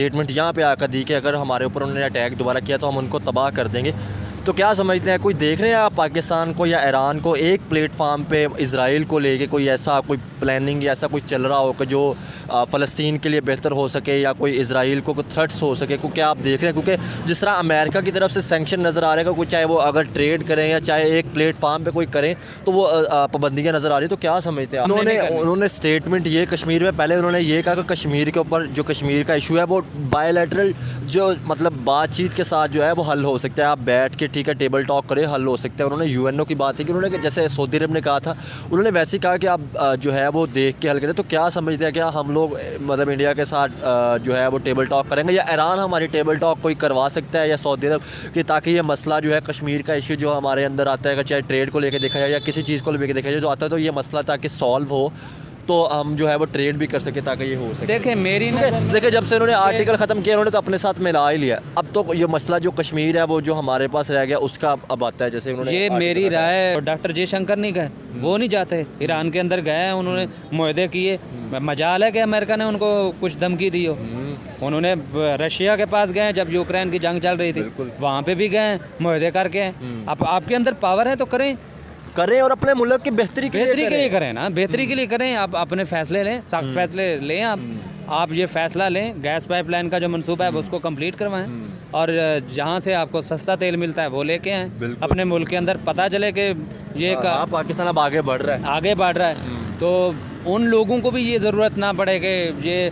Statement यहाँ पे आकर दी कि अगर हमारे ऊपर उन्होंने अटैक दोबारा किया तो हम उनको तबाह कर देंगे। तो क्या समझते हैं, कोई देख रहे हैं आप पाकिस्तान को या ईरान को एक प्लेटफार्म पे इज़राइल को लेके कोई ऐसा कोई प्लानिंग या ऐसा कुछ चल रहा हो कि जो फ़लस्तीन के लिए बेहतर हो सके या कोई इज़राइल को थ्रेट्स हो सके? क्योंकि आप देख रहे हैं, क्योंकि जिस तरह अमेरिका की तरफ से सैंक्शन नज़र आ रहे हैं, कोई चाहे वो अगर ट्रेड करें या चाहे एक प्लेटफार्म पे कोई करें तो वो पाबंदियाँ नज़र आ रही है। तो क्या समझते हैं? उन्होंने स्टेटमेंट ये कश्मीर में पहले उन्होंने ये कहा कि कश्मीर के ऊपर जो कश्मीर का इशू है वो बायलैटरल जो मतलब बातचीत के साथ जो है वो हल हो सकता है, आप बैठ के ठीक है टेबल टॉक करें, हल हो सकता है। उन्होंने यूएनओ की बात की, उन्होंने जैसे सऊदी अरब ने कहा था, उन्होंने वैसे ही कहा कि आप जो है वो देख के हल करें। तो क्या समझते हैं, क्या हम लोग मतलब इंडिया के साथ जो है वो टेबल टॉक करेंगे या ईरान हमारी टेबल टॉक कोई करवा सकता है या सऊदी अरब कि ताकि ये मसला जो है कश्मीर का इशू जो हमारे अंदर आता है, चाहे ट्रेड को लेकर देखा जाए या किसी चीज़ को लेकर देखा जाए जो आता है, तो ये मसला ताकि सॉल्व हो तो हम जो है वो ट्रेड भी कर सके ताकि ये हो सके। देखिए जब से उन्होंने आर्टिकल ख़त्म किया उन्होंने तो अपने साथ मिला ही लिया। अब तो ये मसला जो कश्मीर है वो जो हमारे पास रह गया उसका अब आता है। जैसे उन्होंने ये मेरी राय, डॉक्टर जयशंकर नहीं गए, वो नहीं जाते, ईरान के अंदर गए हैं, उन्होंने मुआहदे किए। मजाल है कि अमेरिका ने उनको कुछ धमकी दी हो। उन्होंने रशिया के पास गए जब यूक्रेन की जंग चल रही थी, वहाँ पे भी गए, मुआहदे करके। अब आपके अंदर पावर है तो करें और अपने मुल्क की बेहतरी के लिए करें ना, बेहतरी के लिए करें। आप अपने फैसले लें, सख्त फैसले लें। आप ये फैसला लें, गैस पाइपलाइन का जो मंसूबा है वो उसको कंप्लीट करवाएं और जहाँ से आपको सस्ता तेल मिलता है वो लेके आएँ। अपने मुल्क के अंदर पता चले कि ये पाकिस्तान अब आगे बढ़ रहा है। तो उन लोगों को भी ये ज़रूरत ना पड़े कि ये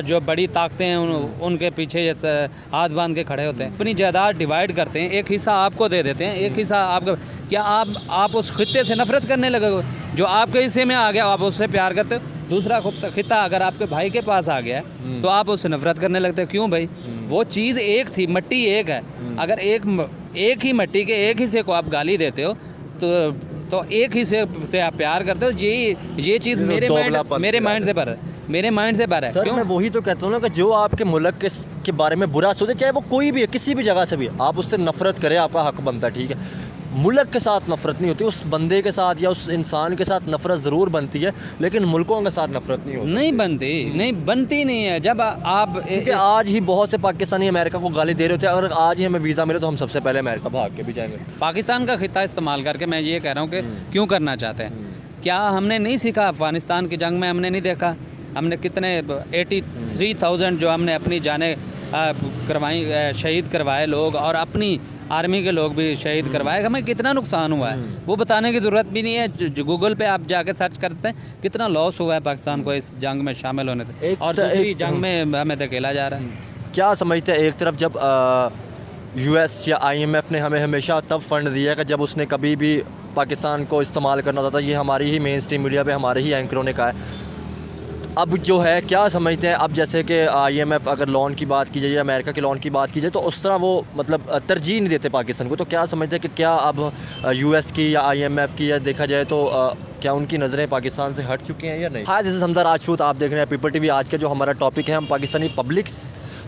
जो बड़ी ताकतें हैं उनके पीछे ये हाथ बांध के खड़े होते हैं। अपनी जायदाद डिवाइड करते हैं, एक हिस्सा आपको दे देते हैं, एक हिस्सा आपको। क्या आप उस खित्ते से नफरत करने लगे हो? जो आपके हिस्से में आ गया आप उससे प्यार करते हो। दूसरा खित्ता अगर आपके भाई के पास आ गया तो आप उससे नफरत करने लगते हो। क्यों भाई? वो चीज़ एक थी, मट्टी एक है। अगर एक ही मट्टी के एक हिस्से को आप गाली देते हो तो एक हिस्से से आप प्यार करते हो। ये चीज़ मेरे माइंड से बाहर है। सर मैं वही तो कहता हूँ ना कि जो आपके मुल्क के बारे में बुरा सोचे, चाहे वो कोई भी है, किसी भी जगह से भी, आप उससे नफरत करें, आपका हक बनता है, ठीक है। मुल्क के साथ नफरत नहीं होती, उस बंदे के साथ या उस इंसान के साथ नफरत ज़रूर बनती है, लेकिन मुल्कों के साथ नफरत नहीं होती। नहीं बनती नहीं है। जब आप आज ही बहुत से पाकिस्तानी अमेरिका को गाली दे रहे होते हैं, अगर आज ही हमें वीज़ा मिले तो हम सबसे पहले अमेरिका भाग के भी जाएंगे। पाकिस्तान का खित्ता इस्तेमाल करके मैं ये कह रहा हूँ कि क्यों करना चाहते हैं? क्या हमने नहीं सीखा? अफ़गानिस्तान की जंग में हमने नहीं देखा? हमने कितने 83,000 जो हमने अपनी जानें करवाई, शहीद करवाए लोग, और अपनी आर्मी के लोग भी शहीद करवाए। हमें कितना नुकसान हुआ है वो बताने की ज़रूरत भी नहीं है। गूगल पे आप जाके सर्च करते हैं कितना लॉस हुआ है पाकिस्तान को इस जंग में शामिल होने से, और दूसरी जंग में हमें धकेला जा रहा है। क्या समझते हैं, एक तरफ जब यूएस या IMF ने हमें हमेशा तब फंड दिया कि जब उसने कभी भी पाकिस्तान को इस्तेमाल करना होता था, ये हमारी ही मेन स्ट्रीम मीडिया पे हमारे ही एंकरों ने कहा है। अब जो है क्या समझते हैं, अब जैसे कि IMF अगर लोन की बात की जाए या अमेरिका के लोन की बात की जाए तो उस तरह वो मतलब तरजीह नहीं देते पाकिस्तान को। तो क्या समझते हैं कि क्या अब US की या IMF की या देखा जाए तो क्या उनकी नज़रें पाकिस्तान से हट चुकी हैं या नहीं? हाँ, जैसे समझा राजपूत आप देख रहे हैं पीपल TV, आज का जो हमारा टॉपिक है, हम पाकिस्तानी पब्लिक्स,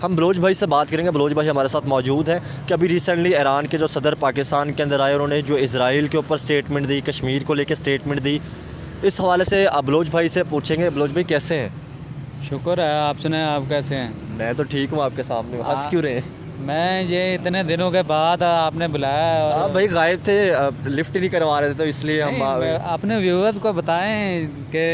हम बलोच भाई से बात करेंगे। बलोच भाई हमारे साथ मौजूद हैं कि अभी रिसेंटली ईरान के जो सदर पाकिस्तान के अंदर आए, उन्होंने जो इज़राइल के ऊपर स्टेटमेंट दी, कश्मीर को लेकर स्टेटमेंट दी, इस हवाले से बलोच भाई से पूछेंगे। बलोच भाई कैसे हैं? शुक्र है, आप सुने, आप कैसे हैं? मैं तो ठीक हूँ, आपके सामने हंस क्यों रहे हैं? मैं ये इतने दिनों के बाद आपने बुलाया और भाई गायब थे, लिफ्ट नहीं करवा रहे थे तो इसलिए हम अपने व्यूअर्स को बताएं कि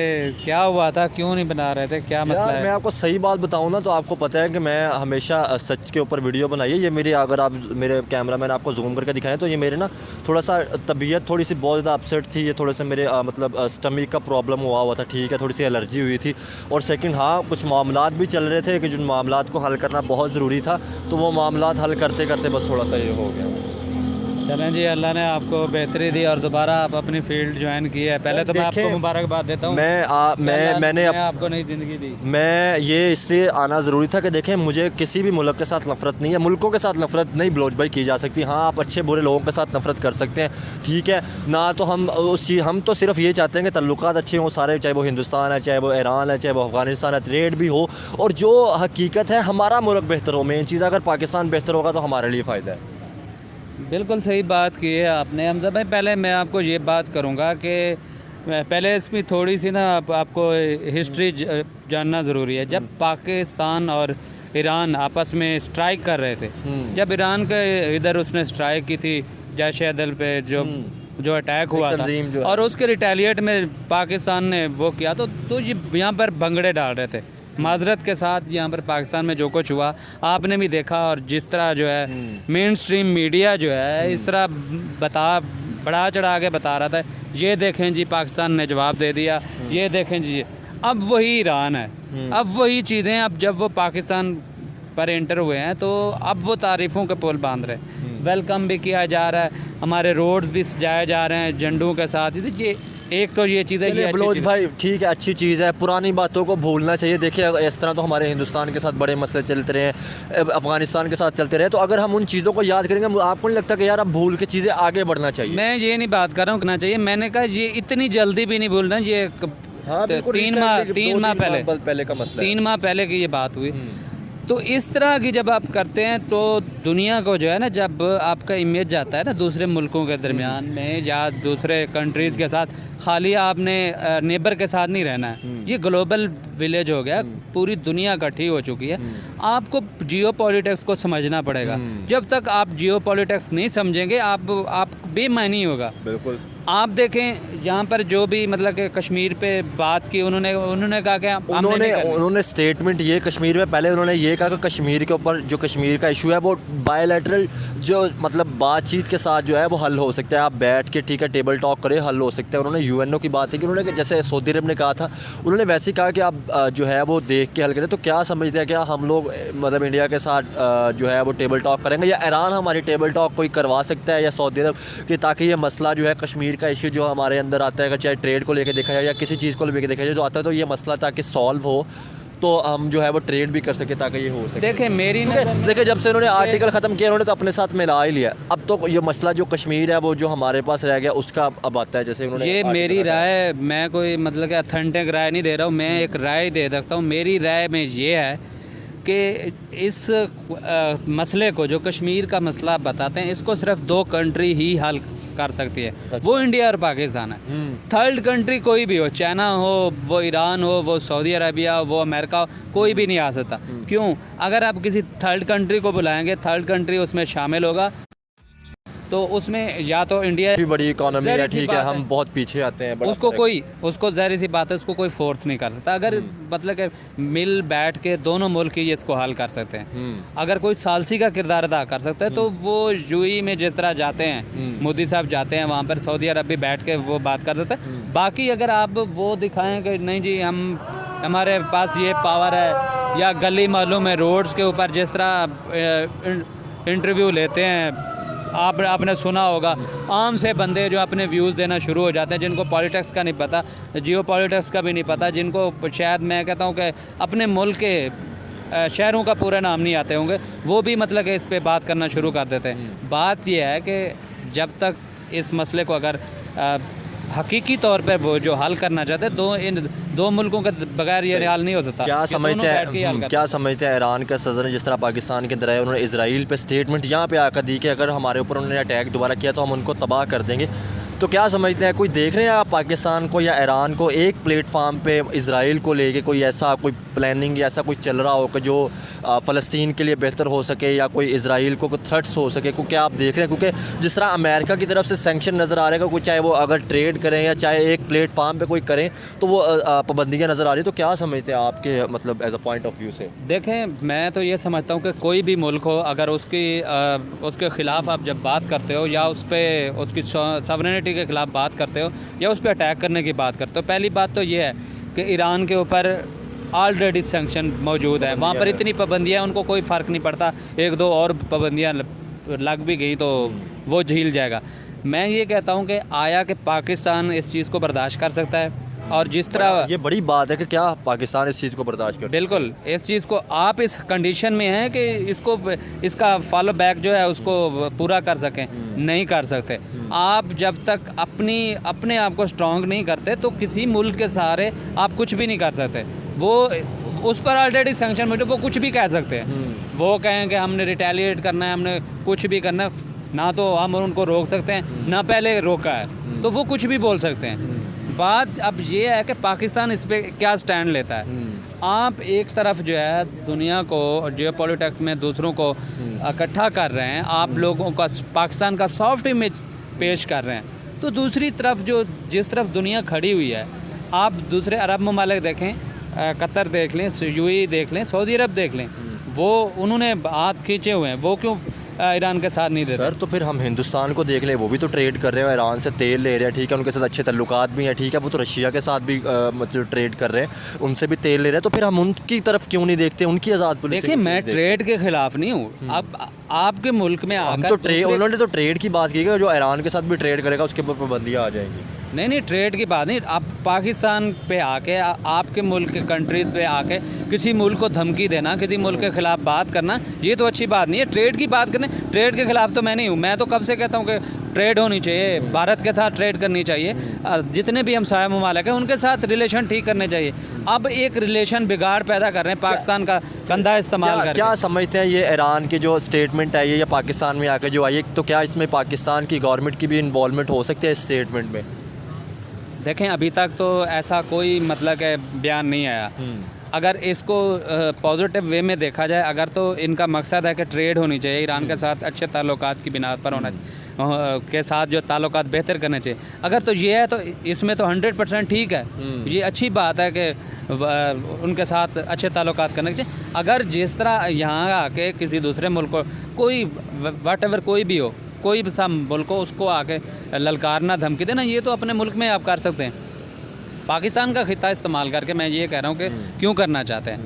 क्या हुआ था, क्यों नहीं बना रहे थे, क्या मसला है? मैं आपको सही बात बताऊं ना तो आपको पता है कि मैं हमेशा सच के ऊपर वीडियो बनाई है। ये मेरी, अगर आप मेरे कैमरा मैन आपको जूम करके दिखाएं तो ये मेरे ना थोड़ा सा तबीयत थोड़ी सी बहुत ज़्यादा अपसेट थी। ये थोड़े से मेरे मतलब स्टमक का प्रॉब्लम हुआ था, ठीक है, थोड़ी सी एलर्जी हुई थी। और सेकंड, हाँ, कुछ मामलात भी चल रहे थे कि जिन मामलात को हल करना बहुत ज़रूरी था, तो वो मामलात हल करते करते बस थोड़ा सा ये हो गया। चलें जी, अल्लाह ने आपको बेहतरी दी और दोबारा आप अपनी फील्ड ज्वाइन की है। पहले तो मैं आपको मुबारकबाद देता हूँ। मैंने आपको नई ज़िंदगी दी। मैं ये इसलिए आना ज़रूरी था कि देखें, मुझे किसी भी मुल्क के साथ नफ़रत नहीं है, मुल्कों के साथ नफ़रत नहीं बलोच भाई की जा सकती। हाँ, आप अच्छे बुरे लोगों के साथ नफ़रत कर सकते हैं, ठीक है ना। तो हम तो सिर्फ ये चाहते हैं कि तल्लुकात अच्छे हों सारे, चाहे वो हिंदुस्तान है, चाहे वो ईरान है, चाहे वो अफ़गानिस्तान है, ट्रेड भी हो, और जो हकीकत है हमारा मुल्क बेहतर हो। मेन चीज़, अगर पाकिस्तान बेहतर होगा तो हमारे लिए फ़ायदा है। बिल्कुल सही बात की है आपने हमजा भाई। पहले मैं आपको ये बात करूँगा कि पहले इसमें थोड़ी सी ना आपको हिस्ट्री जानना ज़रूरी है। जब पाकिस्तान और ईरान आपस में स्ट्राइक कर रहे थे, जब ईरान के इधर उसने स्ट्राइक की थी जैश दल पे जो अटैक हुआ था, और उसके रिटेलिएट में पाकिस्तान ने वो किया, तो ये यहाँ पर भंगड़े डाल रहे थे। माजरत के साथ यहाँ पर पाकिस्तान में जो कुछ हुआ आपने भी देखा, और जिस तरह जो है मेन स्ट्रीम मीडिया जो है इस तरह बढ़ा चढ़ा के बता रहा था, ये देखें जी पाकिस्तान ने जवाब दे दिया, ये देखें जी। अब वही ईरान है, अब वही चीज़ें, अब जब वो पाकिस्तान पर एंटर हुए हैं तो अब वो तारीफ़ों के पुल बांध रहे हैं, वेलकम भी किया जा रहा है, हमारे रोड्स भी सजाए जा रहे हैं झंडों के साथ। ये एक तो ये चीज़ है, ये बलोच भाई ठीक है, अच्छी चीज़ है, पुरानी बातों को भूलना चाहिए। देखिए इस तरह तो हमारे हिंदुस्तान के साथ बड़े मसले चलते रहे हैं, अफगानिस्तान के साथ चलते रहे, तो अगर हम उन चीज़ों को याद करेंगे आपको नहीं लगता कि यार अब भूल के चीज़ें आगे बढ़ना चाहिए? मैं ये नहीं बात कर रहा हूँ, करना चाहिए, मैंने कहा ये इतनी जल्दी भी नहीं भूलना। ये हाँ, 3 माह पहले का मसला, 3 माह पहले की ये बात हुई। तो इस तरह की जब आप करते हैं तो दुनिया को जो है ना, जब आपका इमेज जाता है ना दूसरे मुल्कों के दरमियान में या दूसरे कंट्रीज़ के साथ, खाली आपने नेबर के साथ नहीं रहना है, ये ग्लोबल विलेज हो गया, पूरी दुनिया इकट्ठी हो चुकी है। आपको जियो पॉलिटिक्स को समझना पड़ेगा। जब तक आप जियो पॉलिटिक्स नहीं समझेंगे आप बेमानी होगा। बिल्कुल। आप देखें यहाँ पर जो भी मतलब कि कश्मीर पे बात की, उन्होंने कहा कि उन्होंने स्टेटमेंट ये कश्मीर में पहले उन्होंने ये कहा कि कश्मीर के ऊपर जो कश्मीर का इशू है वो बायलैटरल जो मतलब बातचीत के साथ जो है वो हल हो सकता है, आप बैठ के ठीक है टेबल टॉक करें, हल हो सकता है। उन्होंने यूएनओ की बात की, उन्होंने जैसे सऊदी अरब ने कहा था, उन्होंने वैसे ही कहा कि आप जो है वो देख के हल करें। तो क्या समझते हैं, क्या हम लोग मतलब इंडिया के साथ जो है वो टेबल टॉक करेंगे, या ईरान हमारी टेबल टॉक कोई करवा सकता है, या सऊदी अरब कि ताकि ये मसला जो है कश्मीर का इशू जो हमारे अंदर आता है, चाहे ट्रेड को लेकर देखा जाए या किसी चीज़ को लेकर देखा जाए जो आता है, तो ये मसला ताकि सॉल्व हो तो हम जो है वो ट्रेड भी कर सके ताकि ये हो सके। देखिए मेरी देखिए जब से उन्होंने आर्टिकल ख़त्म किया उन्होंने तो अपने साथ मिला ही लिया। अब तो ये मसला जो कश्मीर है वो जो हमारे पास रह गया उसका अब आता है। जैसे उन्होंने ये मेरी राय, मैं कोई मतलब कि अथेंटिक राय नहीं दे रहा हूँ, मैं एक राय दे सकता हूँ। मेरी राय में ये है कि इस मसले को, जो कश्मीर का मसला आप बताते हैं, इसको सिर्फ 2 कंट्री ही हल कर सकती है, वो इंडिया और पाकिस्तान है। थर्ड कंट्री कोई भी हो, चाइना हो, वो ईरान हो, वो सऊदी अरबिया हो, वो अमेरिका हो, कोई भी नहीं आ सकता। क्यों? अगर आप किसी थर्ड कंट्री को बुलाएंगे, थर्ड कंट्री उसमें शामिल होगा, तो उसमें या तो इंडिया भी बड़ी इकोनॉमी है, ठीक है, हम बहुत पीछे आते हैं, उसको ज़ाहिर सी बात है, उसको कोई फोर्स नहीं कर सकता। अगर मतलब कि मिल बैठ के दोनों मुल्क ही इसको हल कर सकते हैं। अगर कोई सालसी का किरदार अदा कर सकता है तो वो यूएई में जिस तरह जाते हैं, मोदी साहब जाते हैं वहाँ पर, सऊदी अरब भी बैठ के वो बात कर सकते हैं। बाकी अगर आप वो दिखाएं कि नहीं जी हमारे पास ये पावर है, या गली मोहल्लों में रोड्स के ऊपर जिस तरह इंटरव्यू लेते हैं, आपने सुना होगा, आम से बंदे जो अपने व्यूज़ देना शुरू हो जाते हैं, जिनको पॉलिटिक्स का नहीं पता, जियो पॉलिटिक्स का भी नहीं पता, जिनको शायद मैं कहता हूँ कि अपने मुल्क के शहरों का पूरा नाम नहीं आते होंगे, वो भी मतलब कि इस पे बात करना शुरू कर देते हैं। बात यह है कि जब तक इस मसले को अगर हकीकी तौर पे वो जो हल करना चाहते हैं, इन 2 मुल्कों के बगैर ये हल नहीं हो सकता। क्या समझते हैं ईरान का सदर ने जिस तरह पाकिस्तान के अंदर आया, उन्होंने इजराइल पे स्टेटमेंट यहाँ पे आकर दी कि अगर हमारे ऊपर उन्होंने अटैक दोबारा किया तो हम उनको तबाह कर देंगे। तो क्या समझते हैं, कोई देख रहे हैं आप पाकिस्तान को या ईरान को एक प्लेटफार्म पे इजराइल को लेके कोई ऐसा कोई प्लानिंग या ऐसा कुछ चल रहा हो कि जो फ़लस्तीन के लिए बेहतर हो सके, या कोई इजराइल को थ्रेट्स हो सके? क्योंकि आप देख रहे हैं, क्योंकि जिस तरह अमेरिका की तरफ से सैंक्शन नज़र आ रहे हैं, कोई चाहे वो अगर ट्रेड करें या चाहे एक प्लेटफार्म पे कोई करें तो वो पाबंदियाँ नज़र आ रही है। तो क्या समझते हैं आपके मतलब as a point of view से? देखें, मैं तो ये समझता हूँ कि कोई भी मुल्क हो, अगर उसके ख़िलाफ़ आप जब बात करते हो, या उस पर उसकी सॉवरेनिटी के ख़िलाफ़ बात करते हो, या उस पर अटैक करने की बात करते हो, पहली बात तो ये है कि ईरान के ऊपर ऑलरेडी सैंक्शन मौजूद है, वहाँ पर इतनी पाबंदियाँ, उनको कोई फ़र्क नहीं पड़ता, 1-2 और पाबंदियाँ लग भी गई तो वो झील जाएगा। मैं ये कहता हूँ कि आया कि पाकिस्तान इस चीज़ को बर्दाश्त कर सकता है, और जिस तरह ये बड़ी बात है कि क्या पाकिस्तान इस चीज़ को बर्दाश्त कर? बिल्कुल, इस चीज़ को आप इस कंडीशन में हैं कि इसका फॉलो बैक जो है उसको पूरा कर सकें, नहीं कर सकते। आप जब तक अपने आप को स्ट्रॉन्ग नहीं करते तो किसी मुल्क के सहारे आप कुछ भी नहीं कर सकते। वो उस पर ऑलरेडी सैंक्शन में वो कुछ भी कह सकते हैं, वो कहें कि हमने रिटेलिएट करना है, हमने कुछ भी करना है, ना तो हम उनको रोक सकते हैं, ना पहले रोका है, तो वो कुछ भी बोल सकते हैं। बात अब ये है कि पाकिस्तान इस पर क्या स्टैंड लेता है। आप एक तरफ जो है दुनिया को जियोपॉलिटिक्स में दूसरों को इकट्ठा कर रहे हैं, आप लोगों का पाकिस्तान का सॉफ्ट इमेज पेश कर रहे हैं, तो दूसरी तरफ जो जिस तरफ दुनिया खड़ी हुई है, आप दूसरे अरब ममालिक देखें, कतर देख लें, यूएई देख लें, सऊदी अरब देख लें, वो उन्होंने हाथ खींचे हुए हैं, वो क्यों ईरान के साथ नहीं देते? सर तो फिर हम हिंदुस्तान को देख लें, वो भी तो ट्रेड कर रहे हैं, ईरान से तेल ले रहे हैं, ठीक है, उनके साथ अच्छे तल्लुकात भी हैं, ठीक है, वो तो रशिया के साथ भी मतलब ट्रेड कर रहे हैं, उनसे भी तेल ले रहे हैं, तो फिर हम उनकी तरफ क्यों नहीं देखते, उनकी आज़ाद पुलिस? देखिए, मैं ट्रेड के खिलाफ नहीं हूँ। अब आपके मुल्क में हम आकर तो उन्होंने तो ट्रेड की बात की है, जो ईरान के साथ भी ट्रेड करेगा उसके ऊपर पाबंदियाँ आ जाएंगी। नहीं, ट्रेड की बात नहीं। आप पाकिस्तान पे आके, आपके मुल्क के कंट्रीज़ पे आके किसी मुल्क को धमकी देना, किसी मुल्क के ख़िलाफ़ बात करना, ये तो अच्छी बात नहीं है। ट्रेड की बात करें, ट्रेड के ख़िलाफ़ तो मैं नहीं हूँ। मैं तो कब से कहता हूँ कि ट्रेड होनी चाहिए, भारत के साथ ट्रेड करनी चाहिए, जितने भी हमसाया ममालिक हैं उनके साथ रिलेशन ठीक करने चाहिए। अब एक रिलेशन बिगाड़ पैदा कर रहे हैं पाकिस्तान का कंधा इस्तेमाल कर। क्या समझते हैं ये ईरान की जो स्टेटमेंट है ये, या पाकिस्तान में आकर जो आई है, तो क्या इसमें पाकिस्तान की गवर्नमेंट की भी इन्वॉल्वमेंट हो सकती है इस स्टेटमेंट में? देखें, अभी तक तो ऐसा कोई मतलब के बयान नहीं आया। अगर इसको पॉजिटिव वे में देखा जाए, अगर तो इनका मकसद है कि ट्रेड होनी चाहिए, ईरान के साथ अच्छे ताल्लुकात की बिना पर होना के साथ जो ताल्लुकात बेहतर करने चाहिए, अगर तो ये है तो इसमें तो 100% ठीक है। ये अच्छी बात है कि उनके साथ अच्छे ताल्लुकात करने चाहिए। अगर जिस तरह यहाँ आके किसी दूसरे मुल्क को कोई व्हाटएवर कोई भी हो, कोई भी सा मुल्क को, उसको आके ललकारना, धमकी देना, ये तो अपने मुल्क में आप कर सकते हैं। पाकिस्तान का खिता इस्तेमाल करके मैं ये कह रहा हूँ कि क्यों करना चाहते हैं?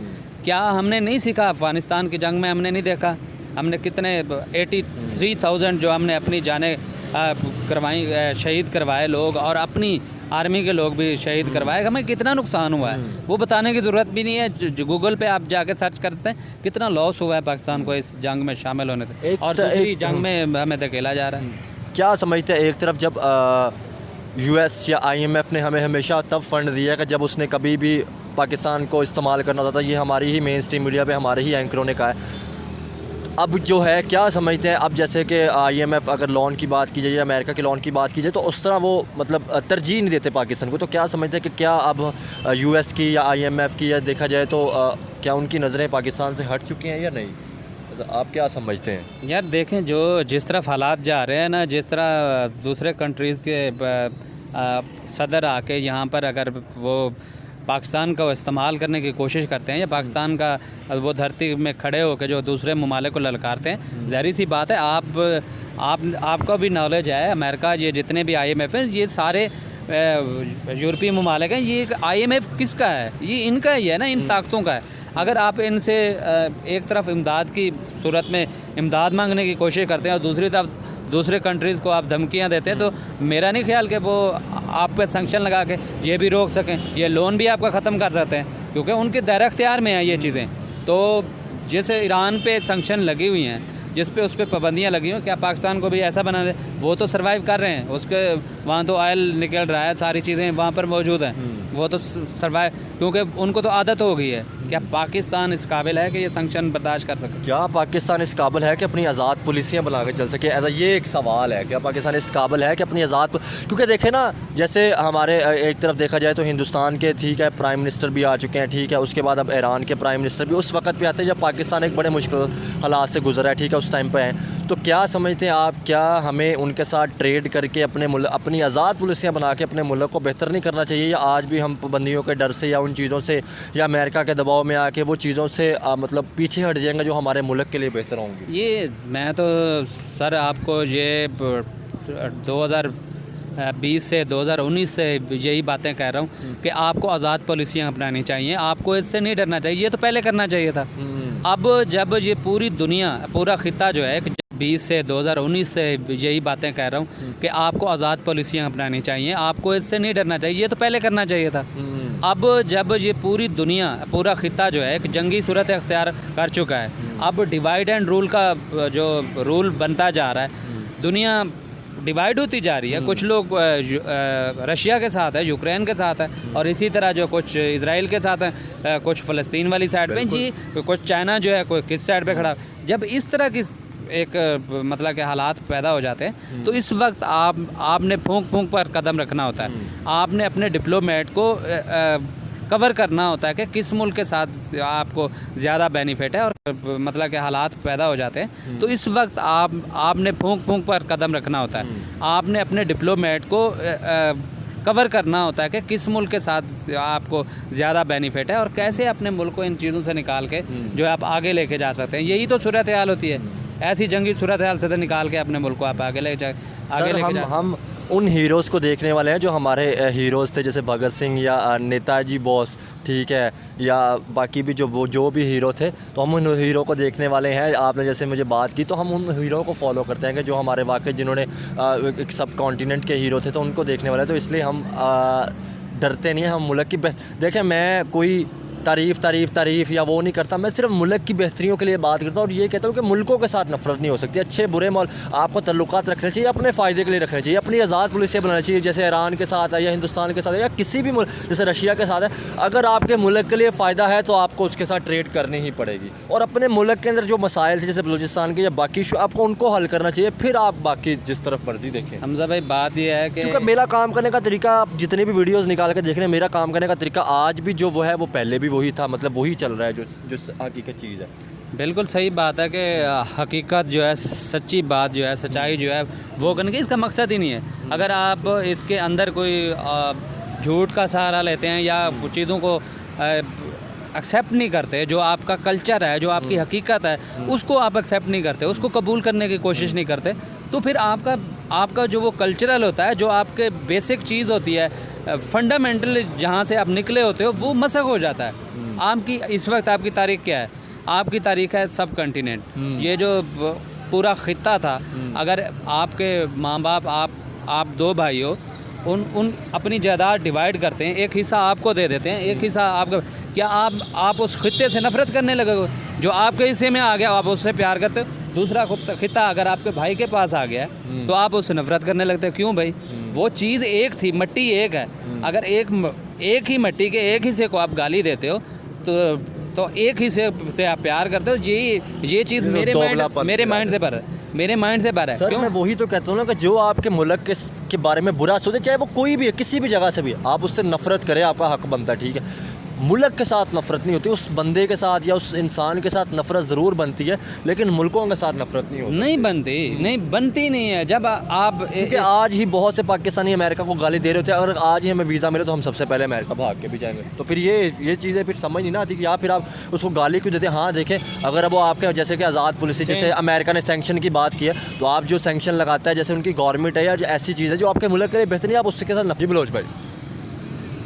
क्या हमने नहीं सीखा? अफ़गानिस्तान की जंग में हमने नहीं देखा? हमने कितने 83,000 जो हमने अपनी जानें करवाई, शहीद करवाए लोग, और अपनी आर्मी के लोग भी शहीद करवाए। हमें कितना नुकसान हुआ है वो बताने की ज़रूरत भी नहीं है। गूगल पे आप जाके सर्च करते हैं कितना लॉस हुआ है पाकिस्तान को इस जंग में शामिल होने से, और दूसरी जंग में हमें धकेला जा रहा है। क्या समझते हैं, एक तरफ जब यूएस या आईएमएफ ने हमें हमेशा तब फंड दिया कि जब उसने कभी भी पाकिस्तान को इस्तेमाल करना होता था, ये हमारी ही मेन स्ट्रीम मीडिया पे हमारे ही एंकरों ने कहा है। अब जो है, क्या समझते हैं, अब जैसे कि आईएमएफ अगर लोन की बात की जाए या अमेरिका के लोन की बात की जाए, तो उस तरह वो मतलब तरजीह नहीं देते पाकिस्तान को, तो क्या समझते हैं कि क्या अब यूएस की या आईएमएफ की या देखा जाए तो क्या उनकी नज़रें पाकिस्तान से हट चुकी हैं या नहीं? आप क्या समझते हैं? यार देखें, जो जिस तरफ हालात जा रहे हैं ना, जिस तरह दूसरे कंट्रीज़ के सदर आके यहाँ पर अगर वो पाकिस्तान को इस्तेमाल करने की कोशिश करते हैं, या पाकिस्तान का वो धरती में खड़े होकर जो दूसरे ममालिक को ललकारते हैं, ज़ाहिर सी बात है आपको भी नॉलेज है, अमेरिका, ये जितने भी IMF हैं, ये सारे यूरोपीय ममालिक हैं। ये IMF किसका है? ये इनका ही है ना, इन ताकतों का है। अगर आप इनसे एक तरफ इमदाद की सूरत में इमदाद मांगने की कोशिश करते हैं और दूसरी तरफ दूसरे कंट्रीज़ को आप धमकियां देते हैं, तो मेरा नहीं ख्याल कि वो आप पे संक्शन लगा के ये भी रोक सकें, ये लोन भी आपका ख़त्म कर सकते हैं, क्योंकि उनके दायरे इख्तियार में हैं ये चीज़ें। तो जैसे ईरान पे संक्शन लगी हुई हैं, जिस पे उस पर पाबंदियाँ लगी हुई, क्या पाकिस्तान को भी ऐसा बना दे? वो तो सर्वाइव कर रहे हैं, उसके वहाँ तो ऑयल निकल रहा है, सारी चीज़ें वहाँ पर मौजूद हैं, वो तो सर्वाइव, क्योंकि उनको तो आदत हो गई है। क्या पाकिस्तान इस काबिल है कि ये संक्शन बर्दाश्त कर सके? क्या पाकिस्तान इस काबिल है कि अपनी आज़ाद पुलिसियाँ बना के चल सके? ऐसा ये एक सवाल है, क्या पाकिस्तान इस काबिल है कि अपनी आज़ाद, क्योंकि देखें ना, जैसे हमारे एक तरफ देखा जाए तो हिंदुस्तान के ठीक है प्राइम मिनिस्टर भी आ चुके हैं, ठीक है, उसके बाद अब ईरान के प्राइम मिनिस्टर भी उस वक्त पे आते हैं जब पाकिस्तान एक बड़े मुश्किल हालात से गुजरा है, ठीक है, उस टाइम पर हैं। तो क्या समझते हैं आप, क्या हमें उनके साथ ट्रेड करके अपनी आज़ाद पुलिसियाँ बना के अपने मुल्क को बेहतर नहीं करना चाहिए, या आज भी हम पाबंदियों के डर से या उन चीज़ों से या अमेरिका के दबाव में आके वो चीज़ों से मतलब पीछे हट जाएंगे जो हमारे मुल्क के लिए बेहतर होंगी? ये मैं तो सर आपको ये 2020 से 2019 से यही बातें कह रहा हूँ कि आपको आज़ाद पॉलिसियाँ अपनानी चाहिए, आपको इससे नहीं डरना चाहिए। ये तो पहले करना चाहिए था। अब जब ये पूरी दुनिया, पूरा खिता जो है, 20 से 2019 से यही बातें कह रहा हूँ कि आपको आज़ाद पॉलिसियाँ अपनानी चाहिए, आपको इससे नहीं डरना चाहिए। ये तो पहले करना चाहिए था। अब जब ये पूरी दुनिया, पूरा खिता जो है, एक जंगी सूरत इख्तियार कर चुका है, अब डिवाइड एंड रूल का जो रूल बनता जा रहा है, दुनिया डिवाइड होती जा रही है। कुछ लोग रशिया के साथ है, यूक्रेन के साथ है, और इसी तरह जो कुछ इजराइल के साथ है, कुछ फ़लस्तीन वाली साइड पे जी, कुछ चाइना जो है कोई किस साइड पे खड़ा। जब इस तरह की एक मतलब के हालात पैदा हो जाते हैं, तो इस वक्त आपने फूंक पर कदम रखना होता है। आपने अपने डिप्लोमेट को कवर करना होता है कि किस मुल्क के साथ आपको ज़्यादा बेनिफिट है और मतलब कि हालात पैदा हो जाते हैं, तो इस वक्त आपने फूंक पर कदम रखना होता है। आपने अपने डिप्लोमेट को कवर करना होता है कि किस मुल्क के साथ आपको ज़्यादा बेनिफिट है और कैसे अपने मुल्क को इन चीज़ों से निकाल के जो है आप आगे लेके जा सकते हैं। यही तो सूरत हाल होती है, ऐसी जंगी सूरत हाल से तो निकाल के अपने मुल्क को आप आगे लेके हम उन हीरोज़ को देखने वाले हैं जो हमारे हीरोज़ थे, जैसे भगत सिंह या नेताजी बोस, ठीक है, या बाकी भी जो भी हीरो थे, तो हम उन हीरो को देखने वाले हैं। आपने जैसे मुझे बात की, तो हम उन हीरो को फॉलो करते हैं कि जो हमारे वाकई जिन्होंने एक सब कॉन्टिनेंट के हीरो थे, तो उनको देखने वाले हैं। तो इसलिए हम डरते नहीं हैं। हम मुल्क की देखें, मैं कोई तारीफ़ या वो नहीं करता, मैं सिर्फ मुल्क की बेहतरियों के लिए बात करता हूँ और ये कहता हूँ कि मुल्कों के साथ नफरत नहीं हो सकती। अच्छे बुरे मौल आपको तल्लुकात रखने चाहिए, अपने फ़ायदे के लिए रखने चाहिए, अपनी आज़ाद पुलिसिया बनानी चाहिए, जैसे ईरान के साथ है या हिंदुस्तान के साथ है या किसी भी मुल्क जैसे रशिया के साथ है। अगर आपके मुल्क के लिए फ़ायदा है तो आपको उसके साथ ट्रेड करनी ही पड़ेगी और अपने मुल्क के अंदर जो मसाइल थे जैसे बलूचिस्तान के या बाकी इशू, आपको उनको हल करना चाहिए, फिर आप बाकी जिस तरफ मर्जी देखें। हमजा भाई बात यह है कि क्योंकि मेरा काम करने का तरीका, आप जितनी भी वीडियोज़ निकाल के देख रहे हैं, मेरा काम करने का तरीका आज भी जो वो है वो पहले भी वही था, मतलब वही चल रहा है जो हकीकत चीज़ है। बिल्कुल सही बात है कि हकीकत जो है, सच्ची बात जो है, सच्चाई जो है वो करने की इसका मकसद ही नहीं है। अगर आप इसके अंदर कोई झूठ का सहारा लेते हैं या चीज़ों को एक्सेप्ट नहीं करते, जो आपका कल्चर है, जो आपकी हकीकत है, उसको आप एक्सेप्ट नहीं करते, उसको कबूल करने की कोशिश नहीं करते, तो फिर आपका जो वो कल्चरल होता है, जो आपके बेसिक चीज़ होती है, फंडामेंटल जहाँ से आप निकले होते हो, वो मसक हो जाता है। आपकी इस वक्त आपकी तारीख क्या है? आपकी तारीख है सब कंटिनेंट। ये जो पूरा खित्ता था, अगर आपके माँ बाप आप दो भाई हो, उन अपनी जायदाद डिवाइड करते हैं, एक हिस्सा आपको दे देते हैं, एक हिस्सा आपका, क्या आप उस खित्ते से नफरत करने लगे हो? जो आपके हिस्से में आ गया आप उससे प्यार करते हो। दूसरा खित्ता अगर आपके भाई के पास आ गया तो आप उससे नफरत करने लगते हो। क्यों भाई? वो चीज़ एक थी, मट्टी एक है। अगर एक ही मट्टी के एक हिस्से को आप गाली देते हो तो एक हिस्से से आप प्यार करते हो। ये चीज़ मेरे माइंड से बाहर है। सर क्यों? मैं वही तो कहता हूँ ना कि जो आपके मुल्क के बारे में बुरा सोचे, चाहे वो कोई भी है, किसी भी जगह से भी, आप उससे नफरत करें, आपका हक बनता है, ठीक है। मुल्क के साथ नफरत नहीं होती, उस बंदे के साथ या उस इंसान के साथ नफरत ज़रूर बनती है, लेकिन मुल्कों के साथ नफरत नहीं होती। नहीं बनती नहीं है। जब आप क्योंकि आज ही बहुत से पाकिस्तानी अमेरिका को गाली दे रहे होते हैं, अगर आज ही हमें वीज़ा मिले तो हम सबसे पहले अमेरिका भाग के भी जाएंगे। तो फिर ये चीज़ें फिर समझ नहीं ना आती कि या फिर आप उसको गाली क्यों देते हैं। हाँ देखें, अगर वो आपके जैसे कि आज़ाद पुलिस, जैसे अमेरिका ने सैंक्शन की बात की है, तो आप जो सैंक्शन लगाता है, जैसे उनकी गवर्नमेंट है या जो ऐसी चीज़ है जो आपके मुल्क के लिए बेहतर नहीं, आप उसके साथ नफरी बलोच भाई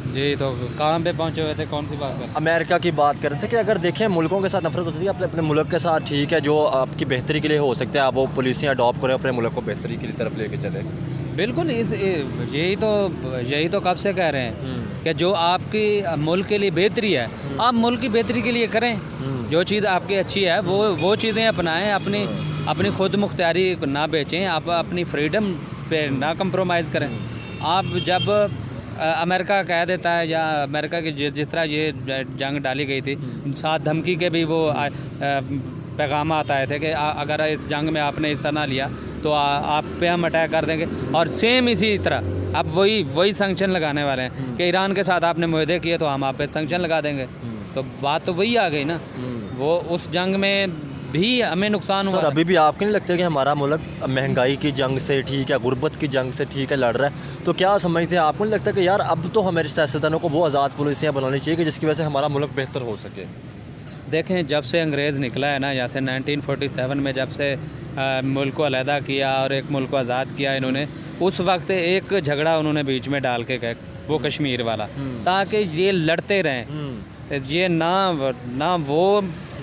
जी। तो कहाँ पे पहुँचे हुए थे? कौन सी बात कर? अमेरिका की बात कर रहे थे कि अगर देखें मुल्कों के साथ नफरत होती है, अपने मुल्क के साथ ठीक है, जो आपकी बेहतरी के लिए हो सकता है, आप वो पॉलिसियाँ अडॉप्ट करें, अपने मुल्क को बेहतरी की तरफ लेके चले। बिल्कुल, यही तो कब से कह रहे हैं कि जो आपकी मुल्क के लिए बेहतरी है, आप मुल्क की बेहतरी के लिए करें। जो चीज़ आपकी अच्छी है वो चीज़ें अपनाएं, अपनी खुद मुख्तियारी ना बेचें, आप अपनी फ्रीडम पे ना कंप्रोमाइज़ करें। आप जब अमेरिका कह देता है, या अमेरिका की जिस तरह ये जंग डाली गई थी, साथ धमकी के भी वो पैगाम आए थे कि अगर इस जंग में आपने हिस्सा ना लिया तो आप पे हम अटैक कर देंगे। और सेम इसी तरह अब वही संक्शन लगाने वाले हैं कि ईरान के साथ आपने मुआहदे किए तो हम आप पे संक्शन लगा देंगे। तो बात तो वही आ गई ना। वो उस जंग में भी हमें नुकसान हुआ। सर अभी भी आपको नहीं लगता कि हमारा मुल्क महंगाई की जंग से ठीक है, गुर्बत की जंग से ठीक है लड़ रहा है? तो क्या समझते हैं, आपको नहीं लगता कि यार अब तो हमारे सियासतदानों को वो आज़ाद पॉलिसियाँ बनानी चाहिए कि जिसकी वजह से हमारा मुल्क बेहतर हो सके? देखें, जब से अंग्रेज़ निकला है ना, जैसे 1947 में जब से मुल्क को अलहदा किया और एक मुल्क को आज़ाद किया इन्होंने, उस वक्त एक झगड़ा उन्होंने बीच में डाल के वो कश्मीर वाला, ताकि ये लड़ते रहें, ये ना वो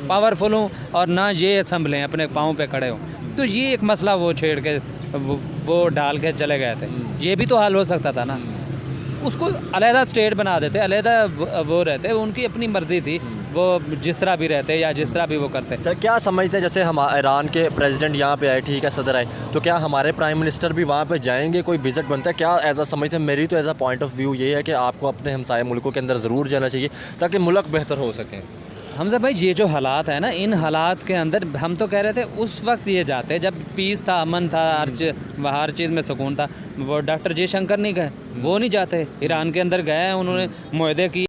पावरफुल हूँ और ना ये संभलें, अपने पाँव पे खड़े हों। तो ये एक मसला वो छेड़ के वो डाल के चले गए थे। ये भी तो हल हो सकता था ना। उसको अलहदा स्टेट बना देते, अलहदा वो रहते, उनकी अपनी मर्ज़ी थी, वो जिस तरह भी रहते या जिस तरह भी वो करते। सर क्या समझते हैं, जैसे हम ईरान के प्रेसिडेंट यहाँ पे आए, ठीक है, सदर आए, तो क्या हमारे प्राइम मिनिस्टर भी वहाँ पे जाएंगे, कोई विज़िट बनता है क्या? ऐसा समझते हैं? मेरी तो as a point of view ये है कि आपको अपने हमसाये मुल्कों के अंदर ज़रूर जाना चाहिए ताकि मुल्क बेहतर हो सके। हमजा भाई, ये जो हालात है ना, इन हालात के अंदर हम तो कह रहे थे उस वक्त ये जाते जब पीस था, अमन था, हर चीज़ में सुकून था। वो डॉक्टर जयशंकर नहीं गए, वो नहीं जाते। ईरान के अंदर गए, उन्होंने मुआहदे किए।